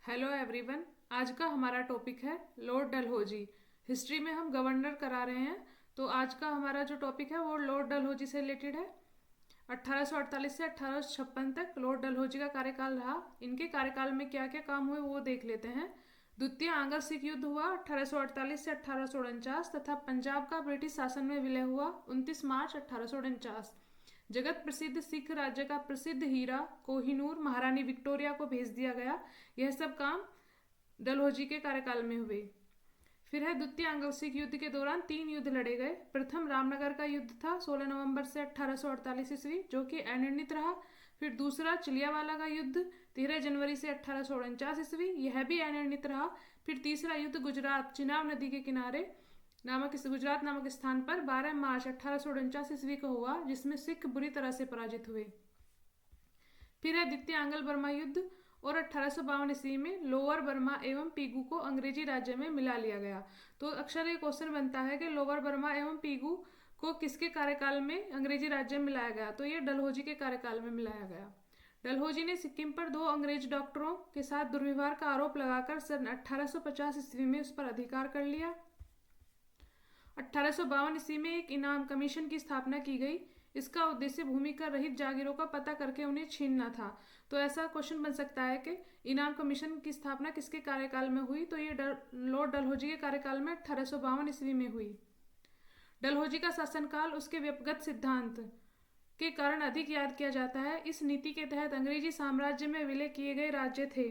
Hello everyone. आज का हमारा टॉपिक है लॉर्ड डलहौजी। हिस्ट्री में हम गवर्नर करा रहे हैं, तो आज का हमारा जो टॉपिक है वो लॉर्ड डलहौजी से रिलेटेड है। 1848 से 1856 तक लॉर्ड डलहौजी का कार्यकाल रहा। इनके कार्यकाल में क्या क्या काम हुए वो देख लेते हैं। द्वितीय आंग्ल सिख युद्ध हुआ 1848 से 1849 तथा पंजाब का ब्रिटिश शासन में विलय हुआ 29 मार्च 1849। जगत प्रसिद्ध सिख राज्य का प्रसिद्ध हीरा कोहिनूर महारानी विक्टोरिया को भेज दिया गया। यह सब काम डलहौजी के कार्यकाल में हुए। फिर है द्वितीय आंग्ल सिख युद्ध के दौरान 3 युद्ध लड़े गए। प्रथम रामनगर का युद्ध था 16 नवंबर से 1848 ईस्वी, जो कि अनिर्णित रहा। फिर दूसरा चिलियावाला का युद्ध 13 जनवरी से 1849 ईस्वी, यह भी अनिर्णित रहा। फिर तीसरा युद्ध गुजरात चिनाब नदी के किनारे गुजरात नामक स्थान पर 12 मार्च 1849 ईस्वी को हुआ, जिसमें सिख बुरी तरह से पराजित हुए। फिर है द्वितीय आंग्ल बर्मा युद्ध और 1852 ईस्वी में लोअर बर्मा एवं पीगू को अंग्रेजी राज्य में मिला लिया गया। तो अक्सर ये क्वेश्चन बनता है कि लोअर बर्मा एवं पीगू को किसके कार्यकाल में अंग्रेजी राज्य में मिलाया गया, तो ये डलहौजी के कार्यकाल में मिलाया गया। डलहौजी ने सिक्किम पर 2 अंग्रेज डॉक्टरों के साथ दुर्व्यवहार का आरोप लगाकर सन 1850 ईस्वी में उस पर अधिकार कर लिया। 1852 ईस्वी में एक इनाम कमीशन की स्थापना की गई। इसका उद्देश्य भूमि कर रहित जागीरों का पता करके उन्हें छीनना था। तो ऐसा क्वेश्चन बन सकता है कि इनाम कमीशन की स्थापना किसके कार्यकाल में हुई, तो ये लॉर्ड डलहौजी के कार्यकाल में 1852 ईस्वी में हुई। डलहौजी का शासनकाल उसके व्यक्तिगत सिद्धांत के कारण अधिक याद किया जाता है। इस नीति के तहत अंग्रेजी साम्राज्य में विलय किए गए राज्य थे।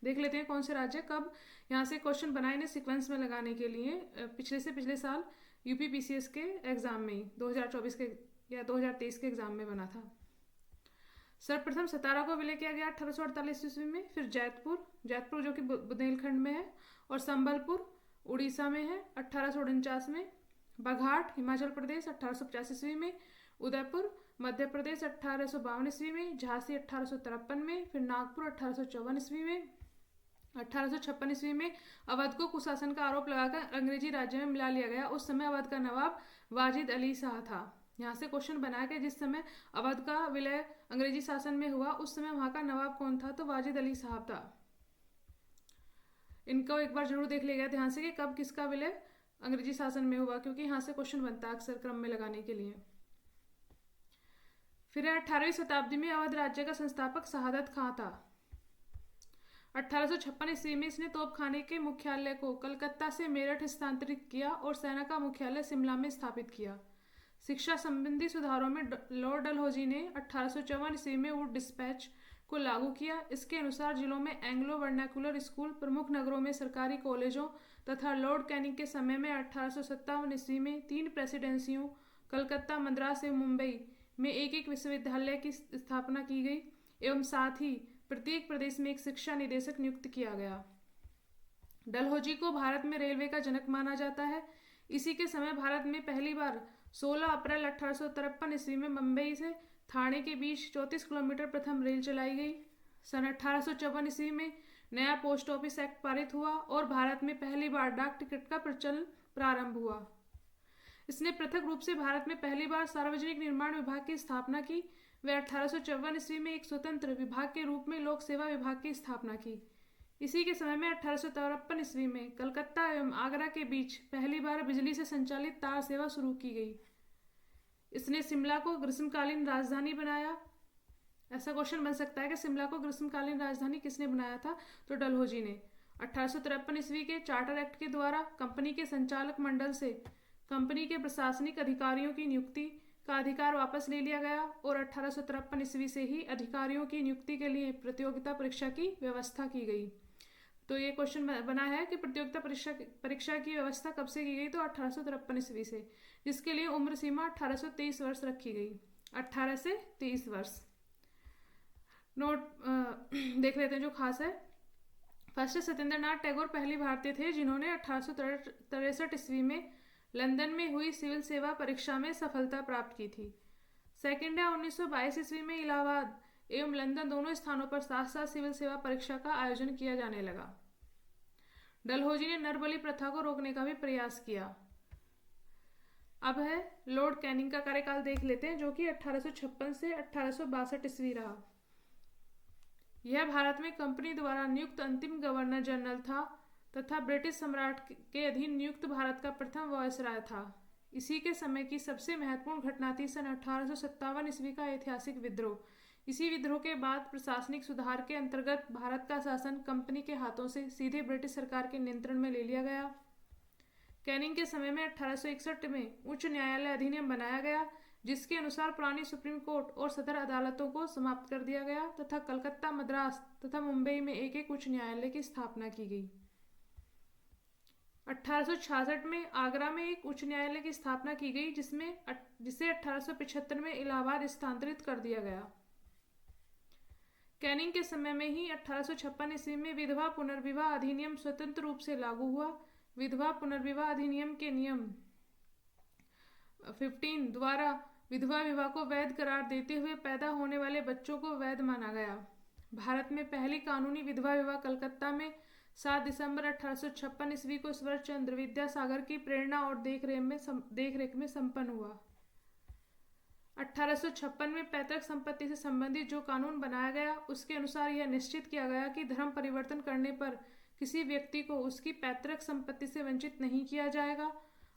देख लेते हैं कौन से राज्य कब। यहाँ से क्वेश्चन बनाए इन्हें सीक्वेंस में लगाने के लिए। पिछले से पिछले साल यूपीपीसीएस के एग्जाम में ही 2024 के या 2023 के एग्जाम में बना था। सर्वप्रथम सतारा को विलय किया गया 1848 ईस्वी में। फिर जैतपुर जो कि बुंदेलखंड में है, और संबलपुर उड़ीसा में है 1849 में। बघाट हिमाचल प्रदेश 1850 ईस्वी में। उदयपुर मध्य प्रदेश 1852 ईस्वी में। झांसी 1853 में। फिर नागपुर 1854 ईस्वी में। 1856 ईस्वी में अवध को कुशासन का आरोप लगाकर अंग्रेजी राज्य में मिला लिया गया। उस समय अवध का नवाब वाजिद अली शाह था। यहाँ से क्वेश्चन बनाया कि जिस समय अवध का विलय अंग्रेजी शासन में हुआ उस समय वहां का नवाब कौन था, तो वाजिद अली साहब था। इनको एक बार जरूर देख लिया गया ध्यान से कि कब किसका विलय अंग्रेजी शासन में हुआ, क्योंकि यहाँ से क्वेश्चन बनता है अक्सर क्रम में लगाने के लिए। फिर 18वीं शताब्दी में अवध राज्य का संस्थापक शहादत खां था। 1856 ईस्वी में इसने तोपखाने के मुख्यालय को कलकत्ता से मेरठ स्थानांतरित किया और सेना का मुख्यालय शिमला में स्थापित किया। शिक्षा संबंधी सुधारों में लॉर्ड डलहौजी ने 1854 ईस्वी में वुड डिस्पैच को लागू किया। इसके अनुसार जिलों में एंग्लो वर्नाकुलर स्कूल, प्रमुख नगरों में सरकारी कॉलेजों तथा लॉर्ड कैनिंग के समय में 1857 ईस्वी में 3 प्रेसिडेंसियों कलकत्ता, मद्रास एवं मुंबई में एक विश्वविद्यालय की स्थापना की गई एवं साथ ही प्रत्येक प्रदेश में एक शिक्षा निदेशक नियुक्त किया गया। डलहौजी को भारत में रेलवे का जनक माना जाता है। इसी के समय भारत में पहली बार 16 अप्रैल 1853 ईस्वी में मुंबई से थाने के बीच 34 किलोमीटर प्रथम रेल चलाई गई। सन 1854 ईस्वी में नया पोस्ट ऑफिस एक्ट पारित हुआ और भारत में पहली बार डाक टिकट का प्रचलन प्रारंभ हुआ। इसने पृथक रूप से भारत में पहली बार सार्वजनिक निर्माण विभाग की स्थापना की। वे 1854 ईस्वी में एक स्वतंत्र विभाग के रूप में लोक सेवा विभाग की स्थापना की। इसी के समय में 1853 ईस्वी में कलकत्ता एवं आगरा के बीच पहली बार बिजली से संचालित तार सेवा शुरू की गई। इसने शिमला को ग्रीष्मकालीन राजधानी बनाया। ऐसा क्वेश्चन बन सकता है कि शिमला को ग्रीष्मकालीन राजधानी किसने बनाया था, तो डलहौजी ने। 1853 ईस्वी के चार्टर एक्ट के द्वारा कंपनी के संचालक मंडल से कंपनी के प्रशासनिक अधिकारियों की नियुक्ति का अधिकार वापस ले लिया गया और 1853 ईस्वी से ही अधिकारियों की नियुक्ति के लिए प्रतियोगिता परीक्षा की व्यवस्था की गई। तो ये क्वेश्चन बना है कि प्रतियोगिता परीक्षा की व्यवस्था कब से की गई, तो 1853 ईस्वी से, जिसके लिए उम्र सीमा 18 से 23 वर्ष रखी गई। 18 से 23 वर्ष। नोट देख लेते हैं जो खास है। फर्स्ट, सत्येंद्रनाथ टैगोर पहले भारतीय थे जिन्होंने 1863 ईस्वी में लंदन में हुई सिविल सेवा परीक्षा में सफलता प्राप्त की थी। सेकेंड है 1922 ईस्वी में इलाहाबाद एवं लंदन दोनों स्थानों पर साथ साथ सिविल सेवा परीक्षा का आयोजन किया जाने लगा। डलहौजी ने नरबली प्रथा को रोकने का भी प्रयास किया। अब है लॉर्ड कैनिंग का कार्यकाल देख लेते हैं, जो कि 1856 से 1862 ईस्वी रहा। यह भारत में कंपनी द्वारा नियुक्त अंतिम गवर्नर जनरल था तथा ब्रिटिश सम्राट के अधीन नियुक्त भारत का प्रथम वायसराय था। इसी के समय की सबसे महत्वपूर्ण घटना थी सन 1857 ईस्वी का ऐतिहासिक विद्रोह। इसी विद्रोह के बाद प्रशासनिक सुधार के अंतर्गत भारत का शासन कंपनी के हाथों से सीधे ब्रिटिश सरकार के नियंत्रण में ले लिया गया। कैनिंग के समय में 1861 में उच्च न्यायालय अधिनियम बनाया गया, जिसके अनुसार पुरानी सुप्रीम कोर्ट और सदर अदालतों को समाप्त कर दिया गया तथा कलकत्ता, मद्रास तथा मुंबई में एक एक उच्च न्यायालय की स्थापना की गई। 1866 में आगरा में एक उच्च न्यायालय की स्थापना की गई, जिसे 1875 में इलाहाबाद स्थानांतरित कर दिया गया। कैनिंग के समय में ही 1856 ईस्वी में विधवा पुनर्विवाह अधिनियम स्वतंत्र रूप से लागू हुआ। विधवा पुनर्विवाह अधिनियम के नियम 15 द्वारा विधवा विवाह को वैध करार देते हुए पैदा होने वाले बच्चों को वैध माना गया। भारत में पहली कानूनी विधवा विवाह कलकत्ता में 7 दिसंबर 1856 ईस्वी को ईश्वर चंद्र विद्यासागर की प्रेरणा और देखरेख में संपन्न हुआ। 1856 में पैतृक संपत्ति से संबंधित जो कानून बनाया गया, उसके अनुसार यह निश्चित किया गया कि धर्म परिवर्तन करने पर किसी व्यक्ति को उसकी पैतृक संपत्ति से वंचित नहीं किया जाएगा।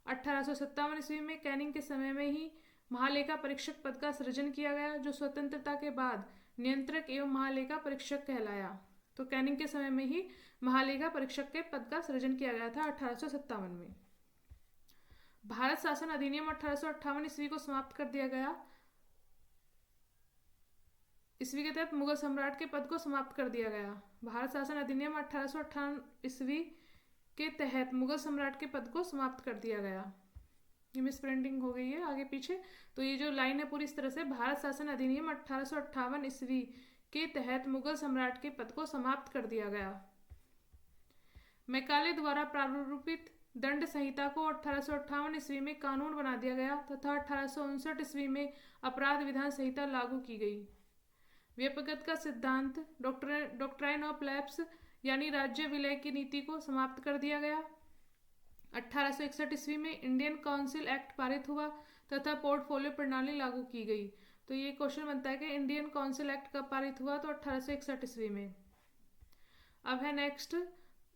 1857 ईस्वी में कैनिंग के समय में ही महालेखा परीक्षक पद का सृजन किया गया, जो स्वतंत्रता के बाद नियंत्रक एवं महालेखा परीक्षक कहलाया। तो कैनिंग के समय में ही महालेखा परीक्षक के पद का सृजन किया गया था 1857 में। भारत शासन अधिनियम 1858 ईस्वी को समाप्त कर दिया गया। ईस्वी के तहत मुगल सम्राट के पद को समाप्त कर दिया गया। भारत शासन अधिनियम 1858 ईस्वी के तहत मुगल सम्राट के पद को समाप्त कर दिया गया। ये मिस प्रिंटिंग हो गई है आगे पीछे, तो ये जो लाइन है पूरी इस तरह से, भारत शासन अधिनियम 1858 ईस्वी के तहत मुगल सम्राट के पद को समाप्त कर दिया गया। मैकाले द्वारा प्रारूपित दंड संहिता को 1858 ईस्वी में कानून बना दिया गया तथा 1859 ईस्वी में अपराध विधान संहिता लागू की गई। व्यपगत का सिद्धांत डॉक्ट्राइन ऑफ लैप्स यानी राज्य विलय की नीति को समाप्त कर दिया गया। 1861 ईस्वी में इंडियन काउंसिल एक्ट पारित हुआ तथा पोर्टफोलियो प्रणाली लागू की गई। तो ये क्वेश्चन बनता है कि इंडियन काउंसिल एक्ट कब पारित हुआ, तो 1861 ईस्वी में। अब है नेक्स्ट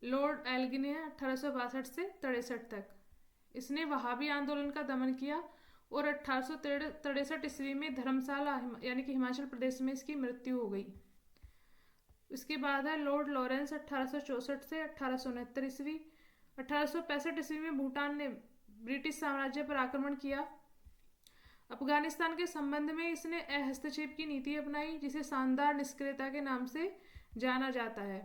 लॉर्ड एल्गिन है 1862 से 63 तक। इसने वहाबी आंदोलन का दमन किया और 1863 ईस्वी में धर्मशाला यानी कि हिमाचल प्रदेश में इसकी मृत्यु हो गई। इसके बाद है लॉर्ड लॉरेंस 1864 से 1869 ईस्वी। 1865 ईस्वी में भूटान ने ब्रिटिश साम्राज्य पर आक्रमण किया। अफगानिस्तान के संबंध में इसने हस्तक्षेप की नीति अपनाई, जिसे शानदार निष्क्रियता के नाम से जाना जाता है।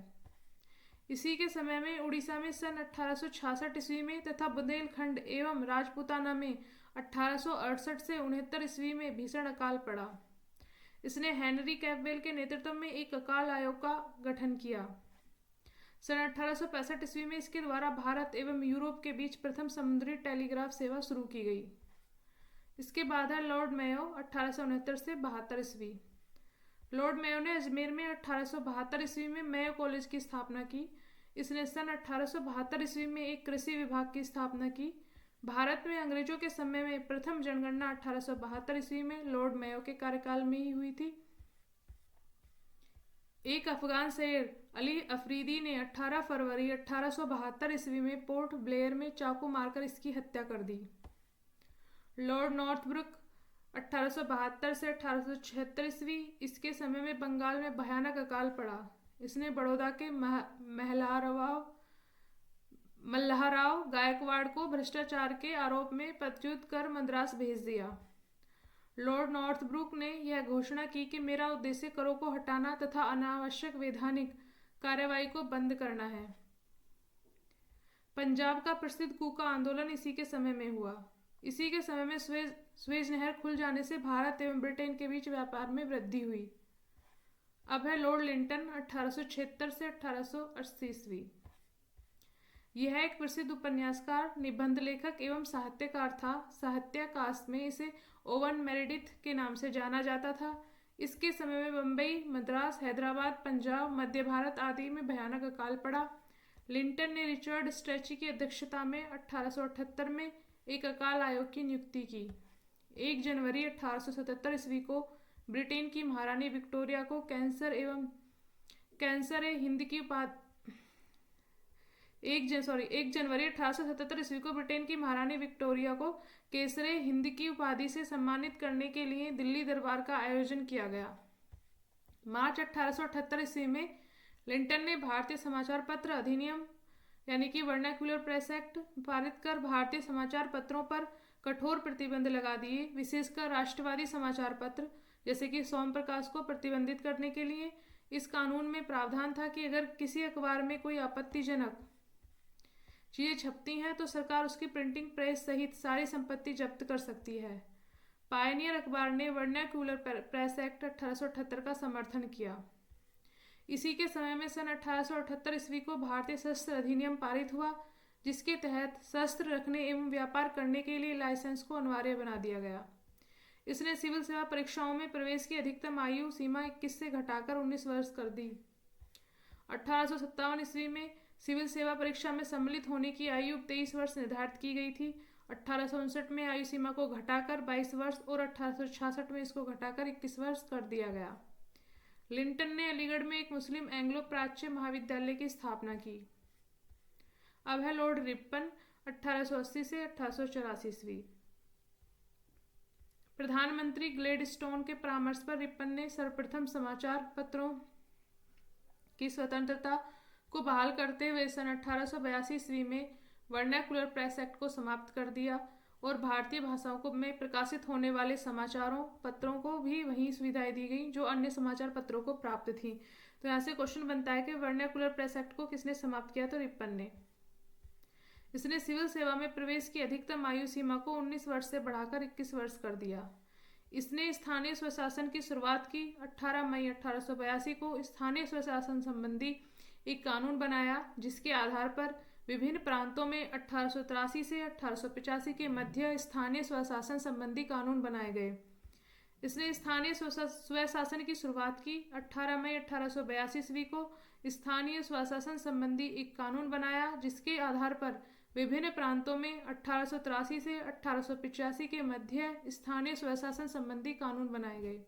इसी के समय में उड़ीसा में सन 1866 ईस्वी में तथा बुंदेलखंड एवं राजपूताना में 1868 से 69 ईस्वी में भीषण अकाल पड़ा। इसने हेनरी कैपबेल के नेतृत्व में एक अकाल आयोग का गठन किया। सन 1865 ईस्वी में इसके द्वारा भारत एवं यूरोप के बीच प्रथम समुद्री टेलीग्राफ सेवा शुरू की गई। इसके बाद है लॉर्ड मेयो 1869 से 72 ईस्वी। लॉर्ड मेयो ने अजमेर में 1872 ईस्वी में मेयो कॉलेज की स्थापना की। इसने सन 1872 ईस्वी में एक कृषि विभाग की स्थापना की। भारत में अंग्रेजों के समय में प्रथम जनगणना 1872 ईस्वी में लॉर्ड मेयो के कार्यकाल में ही हुई थी। एक अफगान शेर अली अफरीदी ने 18 फरवरी 1872 ईस्वी में पोर्ट ब्लेयर में चाकू मारकर इसकी हत्या कर दी। लॉर्ड नॉर्थब्रुक 1872 से 1876 ईस्वी। इसके समय में बंगाल में भयानक अकाल पड़ा। इसने बड़ौदा के मल्लाहराव गायकवाड़ को भ्रष्टाचार के आरोप में पदच्युत कर मद्रास भेज दिया। लॉर्ड नॉर्थब्रुक ने यह घोषणा की कि मेरा उद्देश्य करों को हटाना तथा अनावश्यक वैधानिक कार्यवाही को बंद करना है। पंजाब का प्रसिद्ध कूका आंदोलन इसी के समय में हुआ। इसी के समय में स्वेज नहर खुल जाने से भारत एवं ब्रिटेन के बीच व्यापार में वृद्धि हुई। अब है लॉर्ड लिंटन 1876 से 1880 ईस्वी। यह एक प्रसिद्ध उपन्यासकार, निबंध लेखक एवं साहित्यकार था। साहित्य कास्ट में इसे ओवन मेरेडिथ के नाम से जाना जाता था। इसके समय में बम्बई, मद्रास, हैदराबाद, पंजाब, मध्य भारत आदि में भयानक अकाल पड़ा। लिंटन ने रिचर्ड स्ट्रेची की अध्यक्षता में 1878 में एक अकाल आयोग की नियुक्ति की। 1 जनवरी 1877 ईस्वी को ब्रिटेन की महारानी विक्टोरिया को कैंसर एवं कैंसर ए हिंद की उपाधि 1 जनवरी 1877 ईस्वी को ब्रिटेन की महारानी विक्टोरिया को केसरे हिंद की उपाधि से सम्मानित करने के लिए दिल्ली दरबार का आयोजन किया गया। मार्च 1878 ईस्वी में लिंटन ने भारतीय समाचार पत्र अधिनियम यानी कि वर्नाक्युलर प्रेस एक्ट पारित कर भारतीय समाचार पत्रों पर कठोर प्रतिबंध लगा दिए। विशेषकर राष्ट्रवादी समाचार पत्र जैसे कि सोम प्रकाश को प्रतिबंधित करने के लिए इस कानून में प्रावधान था कि अगर किसी अखबार में कोई आपत्तिजनक चीजें छपती हैं तो सरकार उसकी प्रिंटिंग प्रेस सहित सारी संपत्ति जब्त कर सकती है। पायनियर अखबार ने वर्नाक्युलर प्रेस एक्ट 1878 का समर्थन किया। इसी के समय में सन 1878 ईस्वी को भारतीय शस्त्र अधिनियम पारित हुआ, जिसके तहत शस्त्र रखने एवं व्यापार करने के लिए लाइसेंस को अनिवार्य बना दिया गया। इसने सिविल सेवा परीक्षाओं में प्रवेश की अधिकतम आयु सीमा 21 से घटाकर 19 वर्ष कर दी। 1857 ईस्वी में सिविल सेवा परीक्षा में सम्मिलित होने की आयु 23 वर्ष निर्धारित की गई थी। 1859 में आयु सीमा को घटाकर 22 वर्ष और 1866 में इसको घटाकर 21 वर्ष कर दिया गया। लिंटन ने अलीगढ़ में एक मुस्लिम एंग्लो प्राच्य महाविद्यालय की स्थापना की। अब है लॉर्ड रिपन 1880 से 1884 ईस्वी। प्रधानमंत्री ग्लेडस्टोन के परामर्श पर रिपन ने सर्वप्रथम समाचार पत्रों की स्वतंत्रता को बहाल करते हुए सन 1882 ईस्वी में वर्नाक्युलर प्रेस एक्ट को समाप्त कर दिया और भारतीय भाषाओं में प्रकाशित होने वाले समाचारों पत्रों को भी वही सुविधाएं दी गई जो अन्य समाचार पत्रों को प्राप्त थी। तो यहाँ से क्वेश्चन बनता है कि वर्नाक्युलर प्रेस एक्ट को किसने समाप्त किया? तो रिपन ने। इसने सिविल सेवा में प्रवेश की अधिकतम आयु सीमा को 19 वर्ष से बढ़ाकर 21 वर्ष कर दिया। इसने स्थानीय स्वशासन की शुरुआत की। 18 मई 1882 को स्थानीय स्वशासन संबंधी एक कानून बनाया, जिसके आधार पर विभिन्न प्रांतों में 1883 से 1885 के मध्य स्थानीय स्वशासन संबंधी कानून बनाए गए। इसने स्थानीय स्वशासन की शुरुआत की। 18 मई 1882 ईस्वी को स्थानीय स्वशासन संबंधी एक कानून बनाया, जिसके आधार पर विभिन्न प्रांतों में 1883 से 1885 के मध्य स्थानीय स्वशासन संबंधी कानून बनाए गए।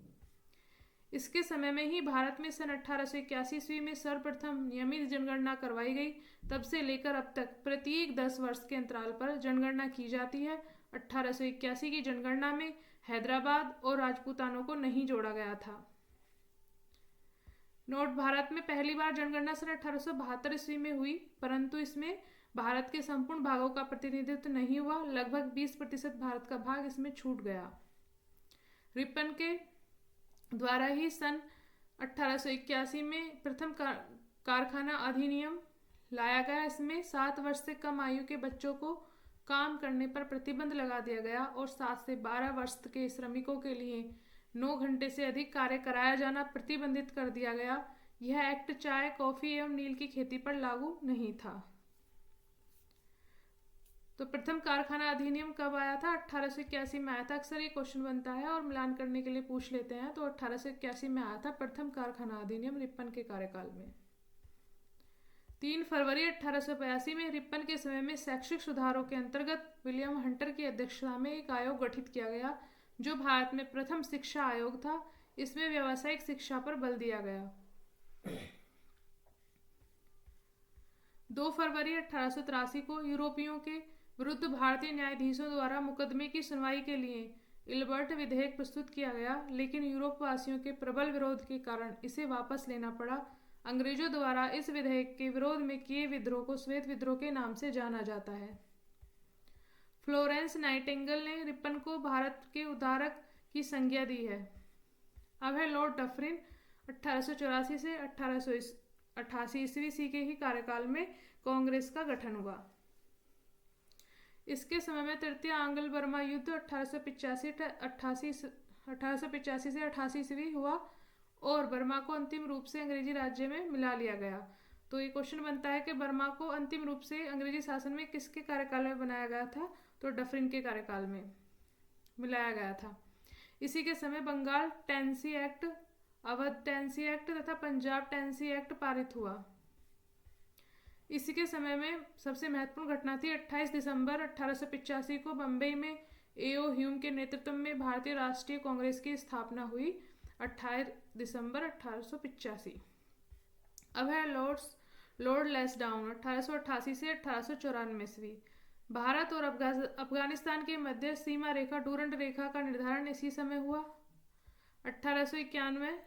इसके समय में ही भारत में सन 1881 ईस्वी में सर्वप्रथम नियमित जनगणना करवाई गई। तब से लेकर अब तक प्रत्येक 10 वर्ष के अंतराल पर जनगणना की जाती है। 1881 की जनगणना में हैदराबाद और राजपूतानों को नहीं जोड़ा गया था। नोट: भारत में पहली बार जनगणना सन 1872 ईस्वी में हुई, परंतु इसमें भारत के संपूर्ण भागों का प्रतिनिधित्व नहीं हुआ। लगभग 20% भारत का भाग इसमें छूट गया। रिपन के द्वारा ही सन 1881 में प्रथम कारखाना अधिनियम लाया गया। इसमें 7 वर्ष से कम आयु के बच्चों को काम करने पर प्रतिबंध लगा दिया गया और 7 से 12 वर्ष के श्रमिकों के लिए 9 घंटे से अधिक कार्य कराया जाना प्रतिबंधित कर दिया गया। यह एक्ट चाय, कॉफी एवं नील की खेती पर लागू नहीं था। तो प्रथम कारखाना अधिनियम कब आया था? 1881 में आया था। अक्सर ये क्वेश्चन बनता है और मिलान करने के लिए पूछ लेते हैं। तो 1881 में आया था प्रथम कारखाना अधिनियम रिपन के कार्यकाल में। 3 फरवरी 1882 में रिपन के समय में शैक्षिक सुधारों के अंतर्गत विलियम हंटर की अध्यक्षता में एक आयोग गठित किया गया, जो भारत में प्रथम शिक्षा आयोग था। इसमें व्यावसायिक शिक्षा पर बल दिया गया। 2 फरवरी 1883 को यूरोपियों के विरुद्ध भारतीय न्यायाधीशों द्वारा मुकदमे की सुनवाई के लिए इल्बर्ट विधेयक प्रस्तुत किया गया, लेकिन यूरोप वासियों के प्रबल विरोध के कारण इसे वापस लेना पड़ा। अंग्रेजों द्वारा इस विधेयक के विरोध में किए विद्रोह को श्वेत विद्रोह के नाम से जाना जाता है। फ्लोरेंस नाइटिंगेल ने रिपन को भारत के उद्धारक की संज्ञा दी है। अब है लॉर्ड डफरिन 1884 से 1888 ईस्वी के ही कार्यकाल में कांग्रेस का गठन हुआ। इसके समय में तृतीय आंग्ल बर्मा युद्ध 1885 से 88 ईस्वी हुआ और बर्मा को अंतिम रूप से अंग्रेजी राज्य में मिला लिया गया। तो ये क्वेश्चन बनता है कि बर्मा को अंतिम रूप से अंग्रेजी शासन में किसके कार्यकाल में बनाया गया था? तो डफरिन के कार्यकाल में मिलाया गया था। इसी के समय Bengal tenancy act, Awadh tenancy act तथा पंजाब टेंसी एक्ट पारित हुआ। इसी के समय में सबसे महत्वपूर्ण घटना थी 28 दिसंबर 1885 को बम्बई में A.O. ह्यूम के नेतृत्व में भारतीय राष्ट्रीय कांग्रेस की स्थापना हुई। 28 दिसंबर 1885। अब है लॉर्ड लेस्डाउन 1888 से 1894 ईस्वी। भारत और अफगानिस्तान के मध्य सीमा रेखा डूरंट रेखा का निर्धारण इसी समय हुआ। 1891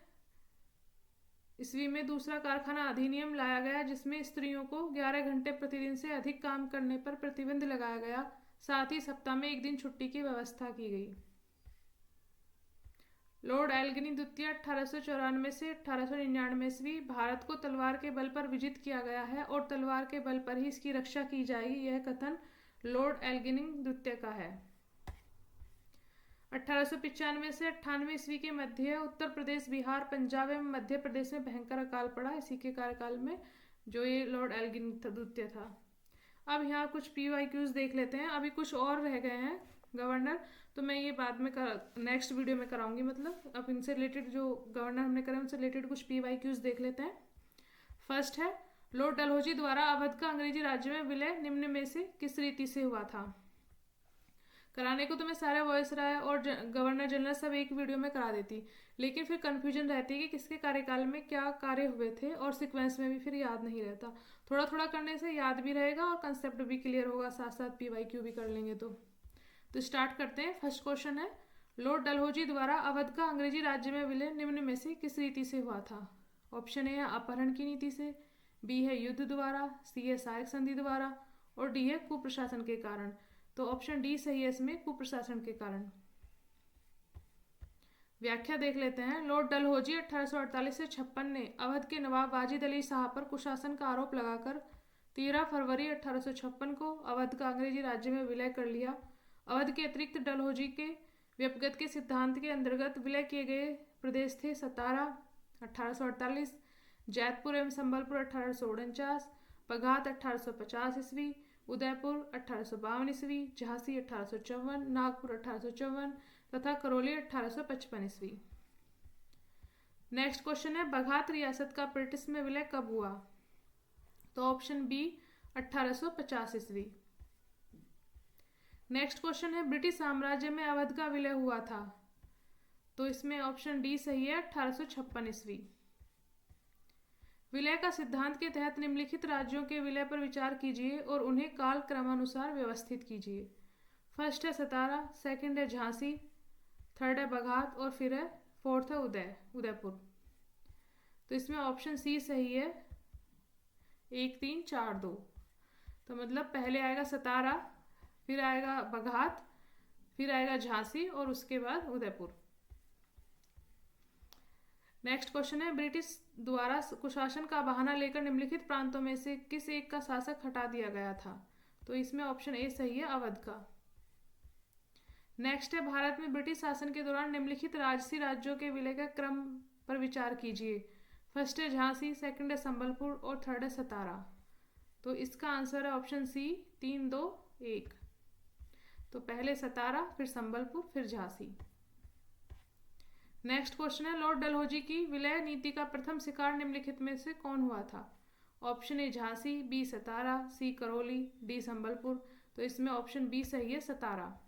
ईस्वी में दूसरा कारखाना अधिनियम लाया गया, जिसमें स्त्रियों को 11 घंटे प्रतिदिन से अधिक काम करने पर प्रतिबंध लगाया गया। साथ ही सप्ताह में एक दिन छुट्टी की व्यवस्था की गई। लॉर्ड एल्गिनी द्वितीय 1894 से 1899 ईस्वी। भारत को तलवार के बल पर विजित किया गया है और तलवार के बल पर ही इसकी रक्षा की जाएगी, यह कथन लॉर्ड एल्गिनी द्वितीय का है। 1895 से 98 ईस्वी के मध्य उत्तर प्रदेश, बिहार, पंजाब एवं मध्य प्रदेश में भयंकर अकाल पड़ा इसी के कार्यकाल में, जो ये लॉर्ड एल्गिनी द्वितीय था। अब यहाँ कुछ PYQs देख लेते हैं। अभी कुछ और रह गए हैं गवर्नर, तो मैं ये बाद में नेक्स्ट वीडियो में कराऊंगी। मतलब अब इनसे रिलेटेड जो गवर्नर हमने करे उनसे रिलेटेड कुछ PYQs देख लेते हैं। फर्स्ट है, लॉर्ड डलहौजी द्वारा अवध का अंग्रेजी राज्य में विलय निम्न में से किस रीति से हुआ था? कराने को तो मैं सारे वॉइस राय और गवर्नर जनरल सब एक वीडियो में करा देती, लेकिन फिर कंफ्यूजन रहती है कि किसके कार्यकाल में क्या कार्य हुए थे और सीक्वेंस में भी फिर याद नहीं रहता। थोड़ा थोड़ा करने से याद भी रहेगा और कंसेप्ट भी क्लियर होगा, साथ साथ PYQ भी कर लेंगे। तो स्टार्ट करते हैं। फर्स्ट क्वेश्चन है, लॉर्ड डलहौजी द्वारा अवध का अंग्रेजी राज्य में विलय निम्न में से किस रीति से हुआ था? ऑप्शन ए है अपहरण की नीति से, बी है युद्ध द्वारा, सी है सहायक संधि द्वारा और डी है कुप्रशासन के कारण। तो ऑप्शन डी सही है इसमें, कुप्रशासन के कारण। व्याख्या देख लेते हैं। लॉर्ड डलहौजी 1848 से 56 ने अवध के नवाब वाजिद अली शाह पर कुशासन का आरोप लगाकर 13 फरवरी 1856 को अवध का अंग्रेजी राज्य में विलय कर लिया। अवध के अतिरिक्त डलहौजी के व्यपगत के सिद्धांत के अंतर्गत विलय किए गए प्रदेश थे सतारा 1848, जैतपुर एवं संबलपुर 1849, पघात 1850 ईस्वी, उदयपुर 1852 ईस्वी, झांसी 1854, नागपुर 1854 तथा करौली 1855 ईस्वी। नेक्स्ट क्वेश्चन है, बघात रियासत का ब्रिटिश में विलय कब हुआ? तो ऑप्शन बी 1850 ईस्वी। नेक्स्ट क्वेश्चन है, ब्रिटिश साम्राज्य में अवध का विलय हुआ था? तो इसमें ऑप्शन डी सही है, 1856 ईस्वी। विलय का सिद्धांत के तहत निम्नलिखित राज्यों के विलय पर विचार कीजिए और उन्हें काल क्रमानुसार व्यवस्थित कीजिए। फर्स्ट है सतारा, सेकंड है झांसी, थर्ड है बघात और फिर है फोर्थ है उदयपुर। तो इसमें ऑप्शन सी सही है, 1 3 4 2। तो मतलब पहले आएगा सतारा, फिर आएगा बघात, फिर आएगा झांसी और उसके बाद उदयपुर। नेक्स्ट क्वेश्चन है, ब्रिटिश द्वारा कुशासन का बहाना लेकर निम्नलिखित प्रांतों में से किस एक का शासक हटा दिया गया था? तो इसमें ऑप्शन ए सही है, अवध का। नेक्स्ट है, भारत में ब्रिटिश शासन के दौरान निम्नलिखित राजसी राज्यों के विलय के क्रम पर विचार कीजिए। फर्स्ट है झांसी, सेकंड है संबलपुर और थर्ड है सतारा। तो इसका आंसर है ऑप्शन सी 3 2 1। तो पहले सतारा, फिर संबलपुर, फिर झांसी। नेक्स्ट क्वेश्चन है, लॉर्ड डलहौजी की विलय नीति का प्रथम शिकार निम्नलिखित में से कौन हुआ था? Option A Jhansi, B Satara, C Karauli, D Sambalpur. तो इसमें ऑप्शन बी सही है, सतारा।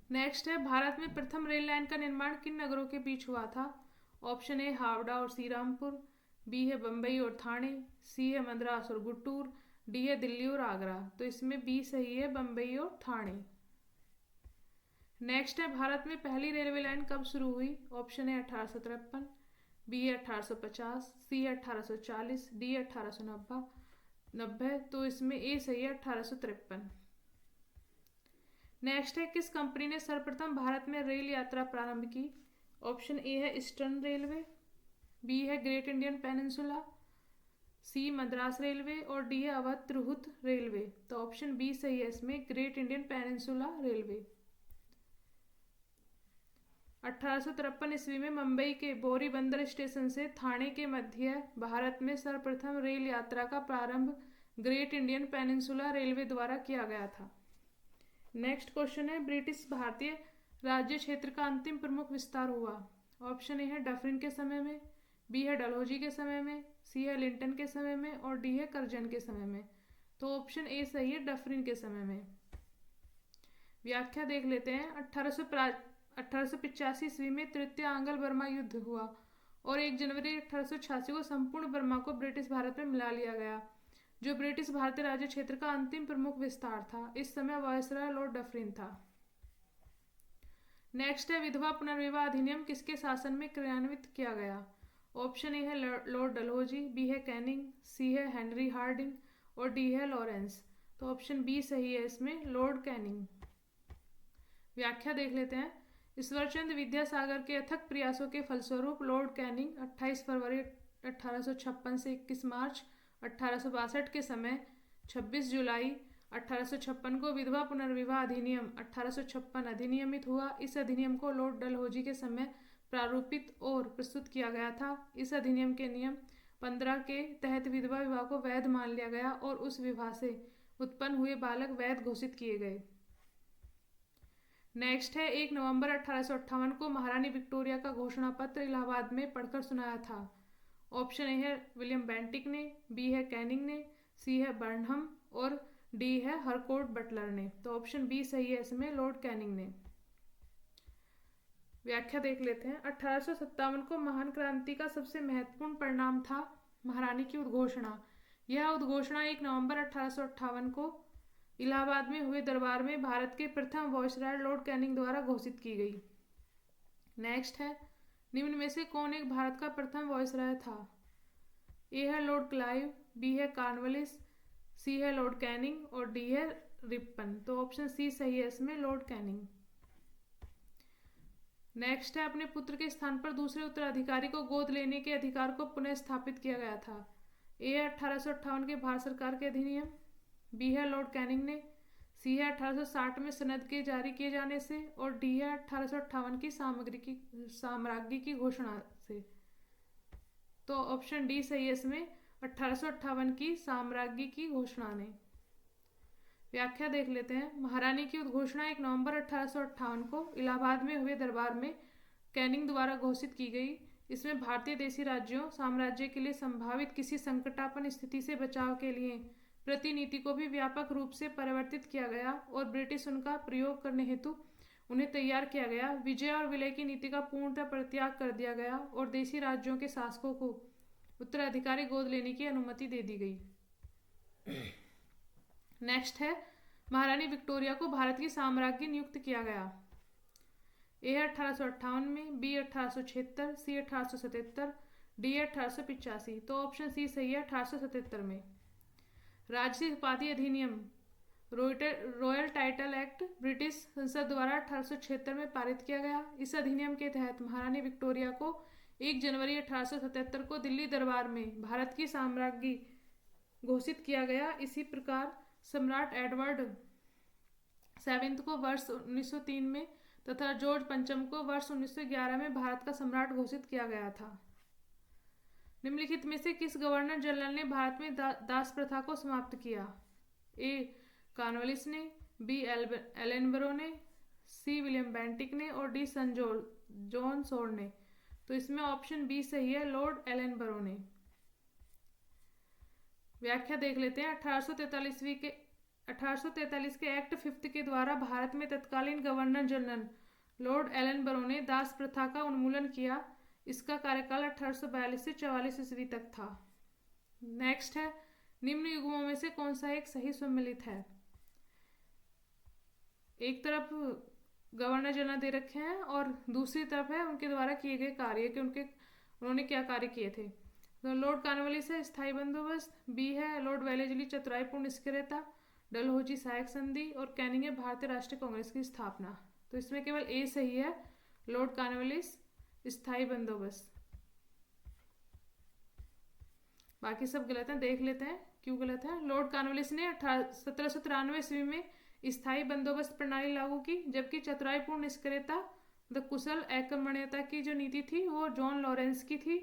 नेक्स्ट है, भारत में प्रथम रेल लाइन का निर्माण किन नगरों के बीच हुआ था? ऑप्शन ए हावड़ा और श्रीरामपुर, बी है बम्बई और ठाणे, सी है मद्रास और गुंटूर, डी है दिल्ली और आगरा। तो इसमें बी सही है, बम्बई और ठाणे। नेक्स्ट है, भारत में पहली रेलवे लाइन कब शुरू हुई? ऑप्शन है 1853, बी है 1850, सी है 1840, डी है 1890। तो इसमें ए सही है, 1853। नेक्स्ट है, किस कंपनी ने सर्वप्रथम भारत में रेल यात्रा प्रारंभ की? ऑप्शन ए है ईस्टर्न रेलवे, बी है ग्रेट इंडियन पेनिनसुला, सी मद्रास रेलवे और डी है अवध तिरहुत रेलवे। तो ऑप्शन बी सही है इसमें, ग्रेट इंडियन पेनिनसुला रेलवे। 1853 ईस्वी में मुंबई के बोरी बंदर स्टेशन से ठाणे के मध्य भारत में सर्वप्रथम रेल यात्रा का प्रारंभ ग्रेट इंडियन पेनिनसुला रेलवे द्वारा किया गया था। नेक्स्ट क्वेश्चन है, ब्रिटिश भारतीय राज्य क्षेत्र का अंतिम प्रमुख विस्तार हुआ? ऑप्शन ए है डफरिन के समय में, बी है डलहौजी के समय में, सी है लिंटन के समय में और डी है कर्जन के समय में। तो ऑप्शन ए सही है, डफरिन के समय में। व्याख्या देख लेते हैं। 1885 ईस्वी में तृतीय आंग्ल बर्मा युद्ध हुआ और 1 जनवरी 1886 को संपूर्ण बर्मा को ब्रिटिश भारत में मिला लिया गया, जो ब्रिटिश भारतीय राज्य क्षेत्र का अंतिम प्रमुख विस्तार था। इस समय वायसराय लॉर्ड डफरिन था। नेक्स्ट है विधवा पुनर्विवाह अधिनियम किसके शासन में क्रियान्वित किया गया? ऑप्शन ए है लॉर्ड डलहौजी, बी है कैनिंग, सी है हेनरी हार्डिंग और डी है लॉरेंस। तो ऑप्शन बी सही है इसमें, लॉर्ड कैनिंग। व्याख्या देख लेते हैं। ईश्वरचंद्र विद्यासागर के अथक प्रयासों के फलस्वरूप लॉर्ड कैनिंग 28 फरवरी 1856 से 21 मार्च 1862 के समय 26 जुलाई 1856 को विधवा पुनर्विवाह अधिनियम 1856 अधिनियमित हुआ। इस अधिनियम को लॉर्ड डलहौजी के समय प्रारूपित और प्रस्तुत किया गया था। इस अधिनियम के नियम 15 के तहत विधवा विवाह को वैध मान लिया गया और उस विवाह से उत्पन्न हुए बालक वैध घोषित किए गए। नेक्स्ट है 1 नवंबर 1858 को महारानी विक्टोरिया का घोषणा पत्र इलाहाबाद में पढ़कर सुनाया था। ऑप्शन ए है विलियम बेंटिक ने, बी है कैनिंग ने, सी है बर्नहम और डी है हरकोर्ट बटलर ने। तो ऑप्शन बी सही है इसमें, लॉर्ड कैनिंग ने। व्याख्या देख लेते हैं। 1857 को महान क्रांति का सबसे महत्वपूर्ण परिणाम था महारानी की उद्घोषणा। यह उद्घोषणा 1 नवंबर 1858 को इलाहाबाद में हुए दरबार में भारत के प्रथम वायसराय लॉर्ड कैनिंग द्वारा घोषित की गई। नेक्स्ट है निम्न में से कौन एक भारत का प्रथम वायसराय था? ए है लॉर्ड क्लाइव, बी है कॉर्नवालिस, सी है लॉर्ड कैनिंग और डी है रिपन। तो ऑप्शन सी सही है इसमें, लॉर्ड कैनिंग। नेक्स्ट है अपने पुत्र के स्थान पर दूसरे उत्तराधिकारी को गोद लेने के अधिकार को पुनः स्थापित किया गया था। ए है 1858 के भारत सरकार के अधिनियम, बी है लॉर्ड कैनिंग ने, सी है 1860 में सनद के जारी किए जाने से और डी है 1858 की साम्राज्ञी की घोषणा से। तो ऑप्शन डी सही है इसमें, 1858 की साम्राज्ञी की घोषणा ने। व्याख्या देख लेते हैं। महारानी की उद्घोषणा 1 नवंबर 1858 को इलाहाबाद में हुए दरबार में कैनिंग द्वारा घोषित की गई। इसमें भारतीय देशी राज्यों साम्राज्य के लिए संभावित किसी संकटापन्न स्थिति से बचाव के लिए प्रतिनीति को भी व्यापक रूप से परिवर्तित किया गया और ब्रिटिश उनका प्रयोग करने हेतु उन्हें तैयार किया गया। विजय और विलय की नीति का पूर्णतः परित्याग कर दिया गया और देशी राज्यों के शासकों को उत्तराधिकारी गोद लेने की अनुमति दे दी गई। नेक्स्ट है महारानी विक्टोरिया को भारत की साम्राज्ञी नियुक्त किया गया। ए 1858 में, बी 1876, सी 1877, डी 1885। तो ऑप्शन सी सही है, 1877 में। राजसी उपाधि अधिनियम रॉयल टाइटल एक्ट ब्रिटिश संसद द्वारा 1876 में पारित किया गया। इस अधिनियम के तहत महारानी विक्टोरिया को 1 जनवरी 1877 को दिल्ली दरबार में भारत की साम्राज्ञी घोषित किया गया। इसी प्रकार सम्राट एडवर्ड 7 को वर्ष 1903 में तथा जॉर्ज पंचम को वर्ष 1911 में भारत का सम्राट घोषित किया गया था। निम्नलिखित में से किस गवर्नर जनरल ने भारत में दास प्रथा को समाप्त किया? ए कॉर्नवालिस ने, बी एलेनबरो ने, सी विलियम बेंटिक ने और डी सन जॉन सोर ने। तो इसमें ऑप्शन बी सही है, लॉर्ड एलेनबरो ने। व्याख्या देख लेते हैं। 1843 के एक्ट 5 के द्वारा भारत में तत्कालीन गवर्नर जनरल लॉर्ड एलेनबरो ने दास प्रथा का उन्मूलन किया। इसका कार्यकाल 1842 से 44 ईस्वी तक था। नेक्स्ट है निम्न युग्मों में से कौन सा एक सही सम्मिलित है? एक तरफ गवर्नर जनरल दे रखे हैं और दूसरी तरफ है उनके द्वारा किए गए कार्य कि उन्होंने क्या कार्य किए थे। तो लॉर्ड कॉर्नवालिस है स्थायी बंदोबस्त, बी है लॉर्ड वेलेजली चतुराईपूर्ण निष्क्रियता, डलहौजी सहायक संधि और कैनिंग है भारतीय राष्ट्रीय कांग्रेस की स्थापना। तो इसमें केवल ए सही है, लॉर्ड कॉर्नवालिस स्थायी बंदोबस्त। बाकी सब गलत है, देख लेते हैं क्यों गलत है। लॉर्ड कॉर्नवालिस ने 1793 ईस्वी में स्थायी बंदोबस्त प्रणाली लागू की, जबकि चतुराईपूर्ण निष्क्रियता कुशल आक्रमणीयता की जो नीति थी वो जॉन लॉरेंस की थी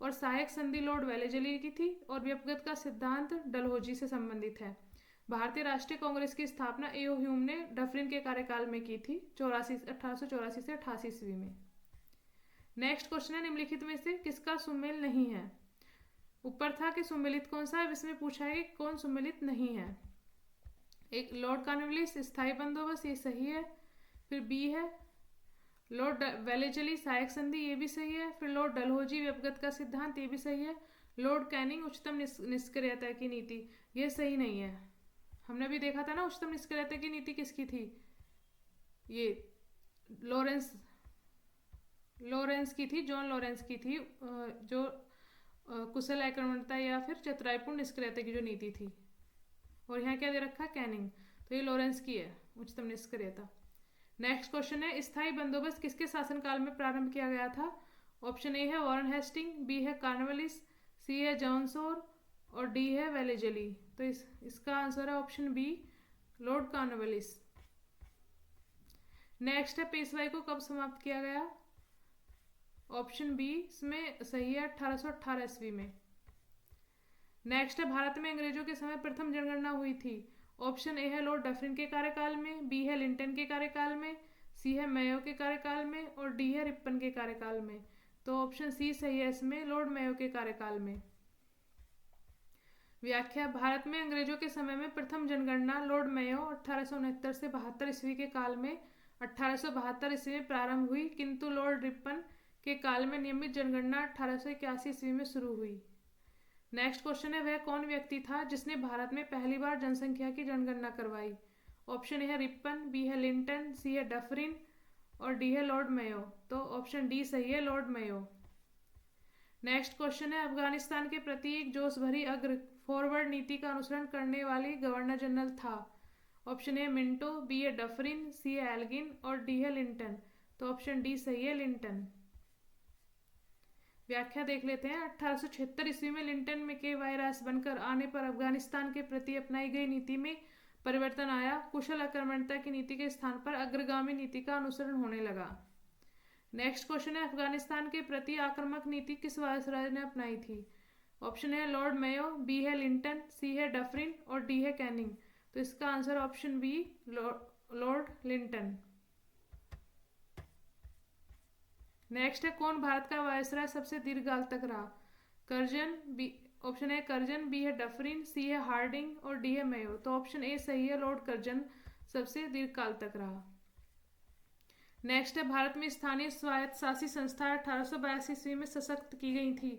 और सहायक संधि लॉर्ड वेलेजली की थी और व्यपगत का सिद्धांत डलहौजी से संबंधित है। भारतीय राष्ट्रीय कांग्रेस की स्थापना ए.ओ. ह्यूम ने डफरिन के कार्यकाल में की थी 1884 से 88 ईस्वी में। नेक्स्ट क्वेश्चन है निम्नलिखित में से किसका सुमेल नहीं है? ऊपर था कि सुमेलित कौन सा है, इसमें पूछा है कि कौन सुमेलित नहीं है। एक लॉर्ड कॉर्नवालिस स्थायी बंदोबस्त, ये सही है। फिर बी है लॉर्ड वेलेजली सहायक संधि, ये भी सही है। फिर लॉर्ड डलहौजी व्यपगत का सिद्धांत, ये भी सही है। लॉर्ड कैनिंग उच्चतम निष्क्रियता की नीति, ये सही नहीं है। हमने भी देखा था ना उच्चतम निष्क्रियता की नीति किसकी थी, ये लॉरेंस की थी, जॉन लॉरेंस की थी, जो कुशल आक्रमणता या फिर चतुराईपूर्ण निष्क्रियता की जो नीति थी। और यहाँ क्या दे रखा है, कैनिंग, तो ये लॉरेंस की है उच्चतम निष्क्रियता। नेक्स्ट क्वेश्चन है, स्थायी बंदोबस्त किसके शासनकाल में प्रारंभ किया गया था? ऑप्शन ए है वॉरेन हेस्टिंग, बी है कॉर्नवालिस, सी है जॉनसोर और डी है वेलेजली। तो इसका आंसर है option B, Lord Cornwallis. Next है, पेशवाई को कब समाप्त किया गया? ऑप्शन बी इसमें सही है, 1818 ईस्वी में। नेक्स्ट है, भारत में अंग्रेजों के समय प्रथम जनगणना हुई थी। ऑप्शन ए है लॉर्ड डफरिन के कार्यकाल में, बी है लिंटन के कार्यकाल में, सी है मेयो के कार्यकाल में और डी है रिपन के कार्यकाल में। तो ऑप्शन सी सही है इसमें, लॉर्ड मेयो के कार्यकाल में। व्याख्या, भारत में अंग्रेजों के समय में प्रथम जनगणना लॉर्ड मेयो 1869 से 72 ईस्वी के काल में 1872 ईस्वी में प्रारंभ हुई, किंतु लॉर्ड रिपन के काल में नियमित जनगणना 1881 ईस्वी में शुरू हुई। नेक्स्ट क्वेश्चन है, वह कौन व्यक्ति था जिसने भारत में पहली बार जनसंख्या की जनगणना करवाई? ऑप्शन ए है रिपन, बी है लिंटन, सी है डफरिन और डी है लॉर्ड मेयो। तो ऑप्शन डी सही है, लॉर्ड मेयो। नेक्स्ट क्वेश्चन है, अफगानिस्तान के प्रति एक जोश भरी अग्र फॉरवर्ड नीति का अनुसरण करने वाली गवर्नर जनरल था। ऑप्शन ए मिंटो, बी है डफरिन, सी है एल्गिन और डी है लिंटन। तो ऑप्शन डी सही है, लिंटन। व्याख्या देख लेते हैं, 1876 ईस्वी में लिंटन में के वायरस बनकर आने पर अफगानिस्तान के प्रति अपनाई गई नीति में परिवर्तन आया। कुशल आक्रमणता की नीति के स्थान पर अग्रगामी नीति का अनुसरण होने लगा। नेक्स्ट क्वेश्चन है, अफगानिस्तान के प्रति आक्रामक नीति किस वायसराय ने अपनाई थी? ऑप्शन है लॉर्ड मेयो, बी है लिंटन, सी है डफरिन और डी है कैनिंग। तो इसका answer option B, Lord Lytton. Next है, कौन भारत का वायसराय सबसे दीर्घकाल तक रहा? Curzon, B, option A Curzon, B है डफरिन, सी है हार्डिंग और डी है मेयो। तो ऑप्शन ए सही है, लॉर्ड कर्जन सबसे दीर्घकाल तक रहा। नेक्स्ट है, भारत में स्थानीय स्वायत्त शासी संस्था 1882 ईस्वी में सशक्त की गई थी।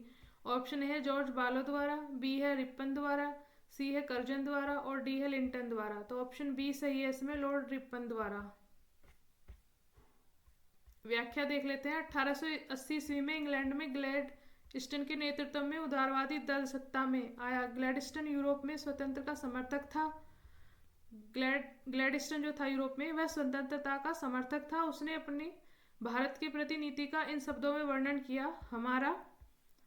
ऑप्शन ए है जॉर्ज बालो द्वारा, बी है रिपन द्वारा, सी है कर्जन द्वारा और डी है लिंटन द्वारा। तो ऑप्शन बी सही है इसमें, लॉर्ड रिपन द्वारा। व्याख्या देख लेते हैं, 1880 ईस्वी में इंग्लैंड में ग्लैडस्टन के नेतृत्व में उदारवादी दल सत्ता में आया। ग्लैडस्टन यूरोप में स्वतंत्र का समर्थक था। ग्लैडस्टन जो था यूरोप में, वह स्वतंत्रता का समर्थक था। उसने अपनी भारत के प्रति नीति का इन शब्दों में वर्णन किया, हमारा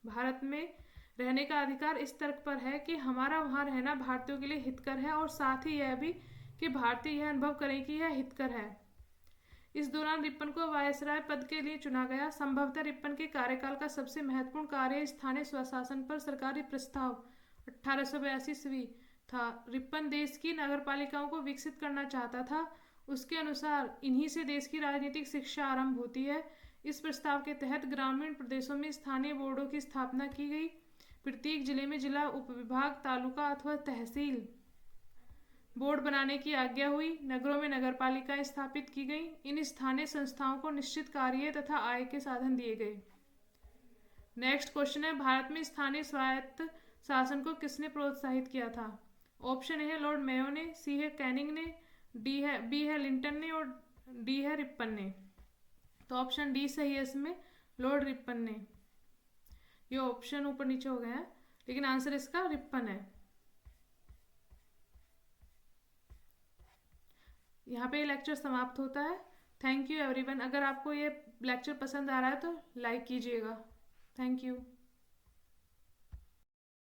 भारत में रहने का अधिकार इस तर्क पर है कि हमारा वहाँ रहना भारतीयों के लिए हितकर है और साथ ही यह भी कि भारतीय यह अनुभव करें कि यह हितकर है। इस दौरान रिपन को वायसराय पद के लिए चुना गया। संभवतः रिपन के कार्यकाल का सबसे महत्वपूर्ण कार्य स्थानीय स्वशासन पर सरकारी प्रस्ताव 1882 ईस्वी था। रिपन देश की नगरपालिकाओं को विकसित करना चाहता था। उसके अनुसार इन्हीं से देश की राजनीतिक शिक्षा आरंभ होती है। इस प्रस्ताव के तहत ग्रामीण प्रदेशों में स्थानीय बोर्डों की स्थापना की गई। प्रत्येक जिले में जिला, उपविभाग, तालुका अथवा तहसील बोर्ड बनाने की आज्ञा हुई। नगरों में नगरपालिकाएं स्थापित की गई। इन स्थानीय संस्थाओं को निश्चित कार्य तथा आय के साधन दिए गए। नेक्स्ट क्वेश्चन है, भारत में स्थानीय स्वायत्त शासन को किसने प्रोत्साहित किया था? ऑप्शन ए है लॉर्ड मेयो ने, सी है कैनिंग ने, बी है लिंटन ने और डी है रिपन ने। तो ऑप्शन डी सही है इसमें, लॉर्ड रिपन ने। ये ऑप्शन ऊपर नीचे हो गए हैं, लेकिन आंसर इसका रिपन है। यहाँ पे ये लेक्चर समाप्त होता है। Thank you everyone. अगर आपको ये लेक्चर पसंद आ रहा है तो लाइक कीजिएगा। Thank you.